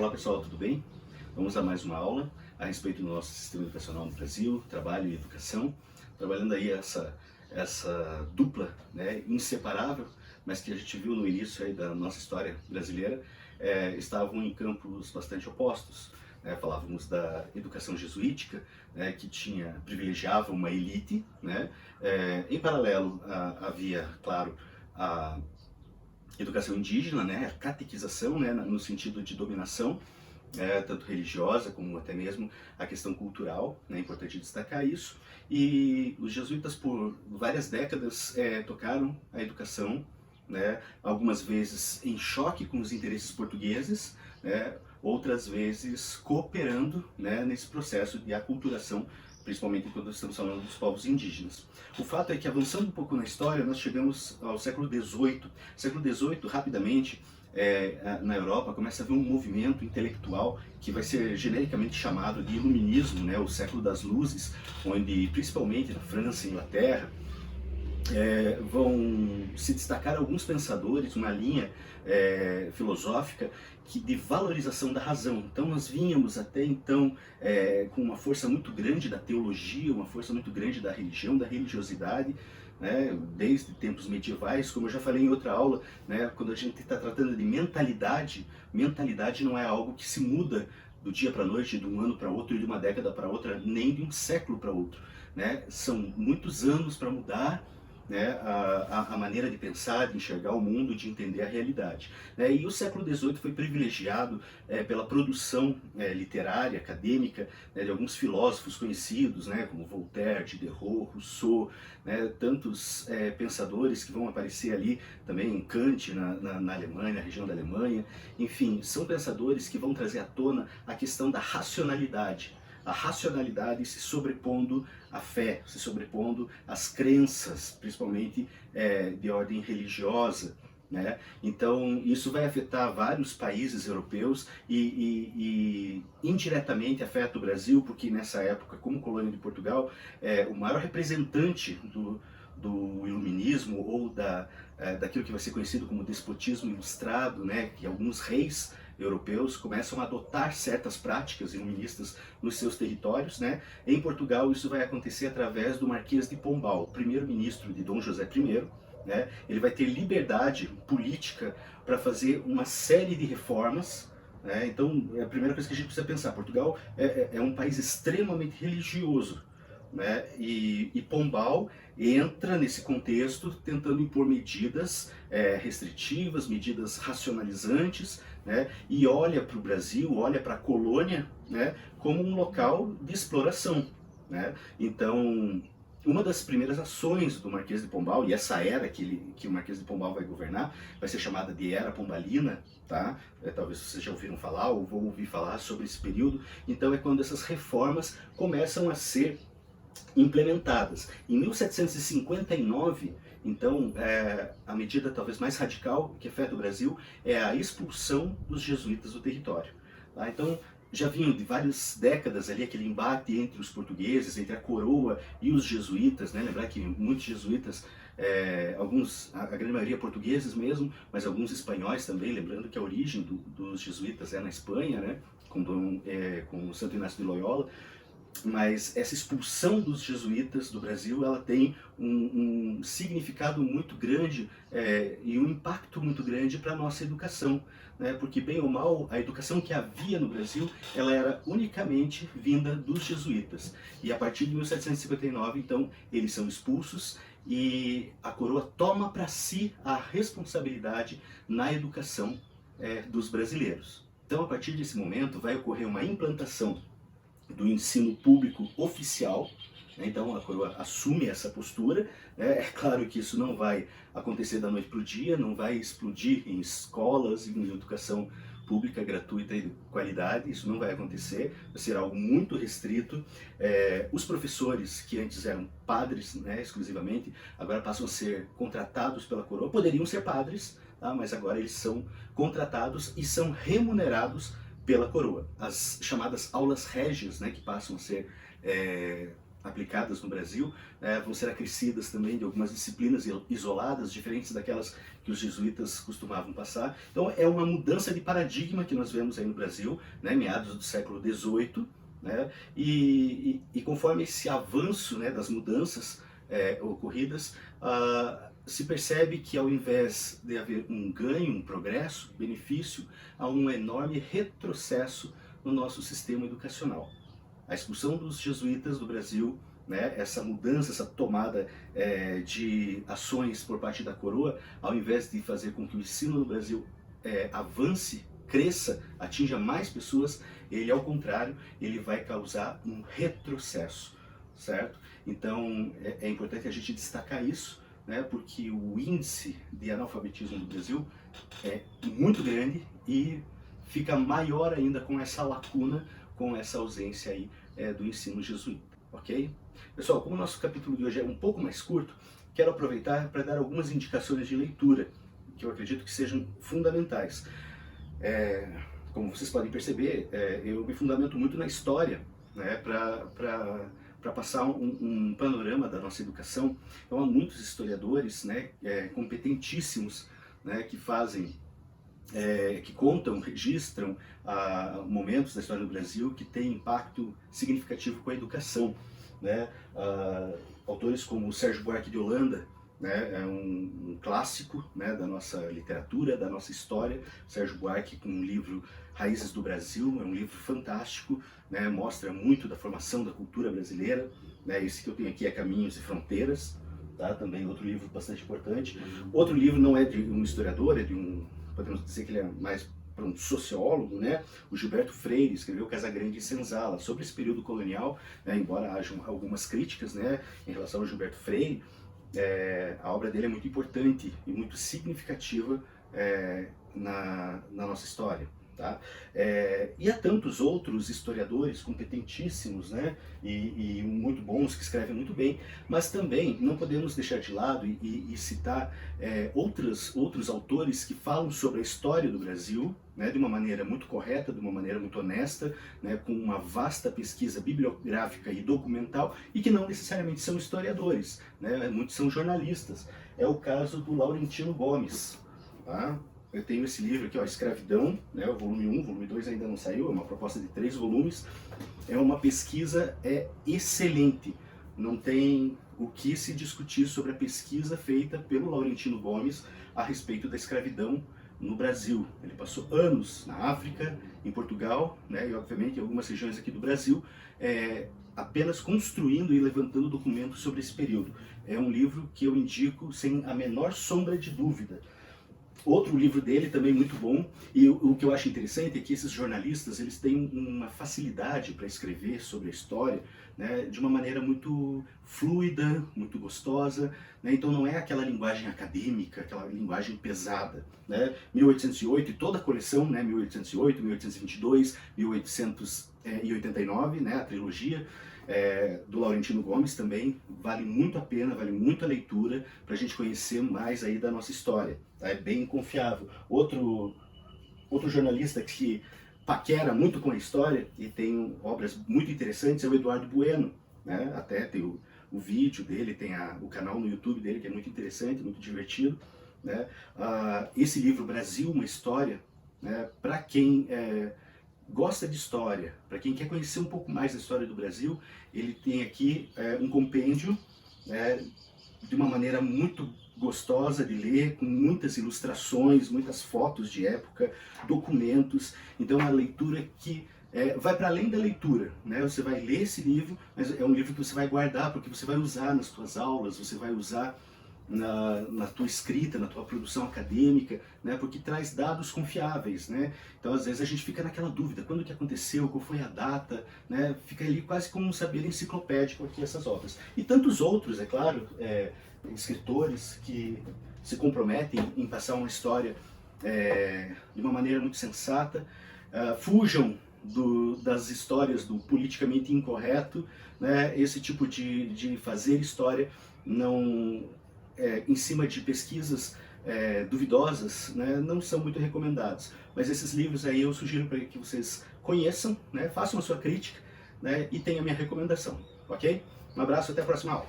Olá pessoal, tudo bem? Vamos a mais uma aula a respeito do nosso sistema educacional no Brasil, trabalho e educação, trabalhando aí essa dupla, né, inseparável, mas que a gente viu no início aí da nossa história brasileira, estavam em campos bastante opostos. Né? Falávamos da educação jesuítica, né, que privilegiava uma elite, né? Em paralelo havia, claro, a educação indígena, né, a catequização, né, no sentido de dominação, tanto religiosa como até mesmo a questão cultural, né, é importante destacar isso. E os jesuítas por várias décadas tocaram a educação, né, algumas vezes em choque com os interesses portugueses, né, outras vezes cooperando, né, nesse processo de aculturação, principalmente quando estamos falando dos povos indígenas. O fato é que, avançando um pouco na história, nós chegamos ao século XVIII. Século XVIII, rapidamente, na Europa, começa a haver um movimento intelectual que vai ser genericamente chamado de Iluminismo, né, o século das luzes, onde, principalmente na França e Inglaterra, vão se destacar alguns pensadores, uma linha filosófica de valorização da razão. Então nós vínhamos até então com uma força muito grande da teologia, uma força muito grande da religião, da religiosidade, né, desde tempos medievais, como eu já falei em outra aula, né, quando a gente está tratando de mentalidade, mentalidade não é algo que se muda do dia para a noite, de um ano para outro, de uma década para outra, nem de um século para outro. Né? São muitos anos para mudar, né, a maneira de pensar, de enxergar o mundo, de entender a realidade. Né? E o século XVIII foi privilegiado pela produção literária, acadêmica, né, de alguns filósofos conhecidos, né, como Voltaire, Diderot, Rousseau, né, tantos pensadores que vão aparecer ali, também Kant na Alemanha, na região da Alemanha. Enfim, são pensadores que vão trazer à tona a questão da racionalidade. A racionalidade se sobrepondo à fé, se sobrepondo às crenças, principalmente de ordem religiosa. Né? Então, isso vai afetar vários países europeus e indiretamente afeta o Brasil, porque nessa época, como colônia de Portugal, o maior representante do iluminismo ou daquilo que vai ser conhecido como despotismo ilustrado, né, que alguns reis europeus começam a adotar certas práticas iluministas nos seus territórios. Né? Em Portugal isso vai acontecer através do Marquês de Pombal, primeiro-ministro de Dom José I. Né? Ele vai ter liberdade política para fazer uma série de reformas. Né? Então, a primeira coisa que a gente precisa pensar, Portugal é um país extremamente religioso. Né? E Pombal entra nesse contexto tentando impor medidas restritivas, medidas racionalizantes, né? E olha para o Brasil, olha para a colônia, né, como um local de exploração. Né? Então, uma das primeiras ações do Marquês de Pombal, e essa era que o Marquês de Pombal vai governar, vai ser chamada de Era Pombalina, tá? Talvez vocês já ouviram falar ou vão ouvir falar sobre esse período. Então é quando essas reformas começam a ser implementadas. Em 1759, então, a medida talvez mais radical que afeta o Brasil é a expulsão dos jesuítas do território. Tá? Então, já vinham de várias décadas ali aquele embate entre os portugueses, entre a coroa e os jesuítas, né? Lembrar que muitos jesuítas, a grande maioria portugueses mesmo, mas alguns espanhóis também, lembrando que a origem dos jesuítas é na Espanha, né? Com Santo Inácio de Loyola. Mas essa expulsão dos jesuítas do Brasil, ela tem um significado muito grande e um impacto muito grande para a nossa educação, né? Porque bem ou mal, a educação que havia no Brasil, ela era unicamente vinda dos jesuítas. E a partir de 1759, então, eles são expulsos e a coroa toma para si a responsabilidade na educação dos brasileiros. Então, a partir desse momento, vai ocorrer uma implantação do ensino público oficial. Né? Então a coroa assume essa postura. Né? É claro que isso não vai acontecer da noite para o dia, não vai explodir em escolas, em educação pública gratuita e de qualidade, isso não vai acontecer, vai ser algo muito restrito. Os professores que antes eram padres, né, exclusivamente, agora passam a ser contratados pela coroa, poderiam ser padres, tá? Mas agora eles são contratados e são remunerados pela coroa. As chamadas aulas régias, né, que passam a ser aplicadas no Brasil, vão ser acrescidas também de algumas disciplinas isoladas, diferentes daquelas que os jesuítas costumavam passar. Então é uma mudança de paradigma que nós vemos aí no Brasil, né, meados do século XVIII, né, e conforme esse avanço, né, das mudanças ocorridas, se percebe que ao invés de haver um ganho, um progresso, benefício, há um enorme retrocesso no nosso sistema educacional. A expulsão dos jesuítas do Brasil, né, essa mudança, essa tomada de ações por parte da coroa, ao invés de fazer com que o ensino no Brasil avance, cresça, atinja mais pessoas, ele, ao contrário, ele vai causar um retrocesso, certo? Então é importante a gente destacar isso, né, porque o índice de analfabetismo no Brasil é muito grande e fica maior ainda com essa lacuna, com essa ausência aí do ensino jesuíta, ok? Pessoal, como o nosso capítulo de hoje é um pouco mais curto, quero aproveitar para dar algumas indicações de leitura, que eu acredito que sejam fundamentais. Como vocês podem perceber, eu me fundamento muito na história, né, para passar um panorama da nossa educação. Então há muitos historiadores, né, competentíssimos, né, que fazem que contam, registram momentos da história do Brasil que têm impacto significativo com a educação, né? Autores como Sérgio Buarque de Holanda, né, é um clássico, né, da nossa literatura, da nossa história. Sérgio Buarque, com o livro Raízes do Brasil, é um livro fantástico, né, mostra muito da formação da cultura brasileira, né. Esse que eu tenho aqui é Caminhos e Fronteiras, tá? Também outro livro bastante importante. Outro livro não é de um historiador, é de podemos dizer que ele é mais para um sociólogo, né? O Gilberto Freire escreveu Casagrande e Senzala sobre esse período colonial, né? Embora haja algumas críticas, né, em relação ao Gilberto Freire, a obra dele é muito importante e muito significativa na nossa história. Tá? E há tantos outros historiadores competentíssimos, né, e muito bons, que escrevem muito bem, mas também não podemos deixar de lado e citar outros autores que falam sobre a história do Brasil, né, de uma maneira muito correta, de uma maneira muito honesta, né, com uma vasta pesquisa bibliográfica e documental, e que não necessariamente são historiadores, né, muitos são jornalistas. É o caso do Laurentino Gomes. Tá? Eu tenho esse livro aqui, ó, Escravidão, né, o volume 1, o volume 2 ainda não saiu, é uma proposta de 3 volumes. É uma pesquisa excelente, não tem o que se discutir sobre a pesquisa feita pelo Laurentino Gomes a respeito da escravidão no Brasil. Ele passou anos na África, em Portugal, né, e obviamente em algumas regiões aqui do Brasil, apenas construindo e levantando documentos sobre esse período. É um livro que eu indico sem a menor sombra de dúvida. Outro livro dele também muito bom, e o que eu acho interessante é que esses jornalistas, eles têm uma facilidade para escrever sobre a história, né, de uma maneira muito fluida, muito gostosa, né, então não é aquela linguagem acadêmica, aquela linguagem pesada, né. 1808 e toda a coleção, né, 1808, 1822, 1889, né, a trilogia, do Laurentino Gomes também vale muito a pena, vale muito a leitura para a gente conhecer mais aí da nossa história, tá? É bem confiável. Outro jornalista que paquera muito com a história e tem obras muito interessantes é o Eduardo Bueno, né? Até tem o vídeo dele, tem o canal no YouTube dele que é muito interessante, muito divertido, né? Esse livro Brasil, uma História, né, para quem gosta de história, para quem quer conhecer um pouco mais da história do Brasil, ele tem aqui um compêndio de uma maneira muito gostosa de ler, com muitas ilustrações, muitas fotos de época, documentos. Então é uma leitura que vai para além da leitura, né? Você vai ler esse livro, mas é um livro que você vai guardar, porque você vai usar nas suas aulas, você vai usar na tua escrita, na tua produção acadêmica, né, porque traz dados confiáveis, né? Então às vezes a gente fica naquela dúvida, quando que aconteceu, qual foi a data, né? Fica ali quase como um saber enciclopédico aqui essas obras. E tantos outros, é claro, escritores que se comprometem em passar uma história de uma maneira muito sensata, fujam das histórias do politicamente incorreto, né? Esse tipo de fazer história não em cima de pesquisas duvidosas, né, não são muito recomendados. Mas esses livros aí eu sugiro para que vocês conheçam, né, façam a sua crítica, né, e tenham a minha recomendação, ok? Um abraço e até a próxima aula.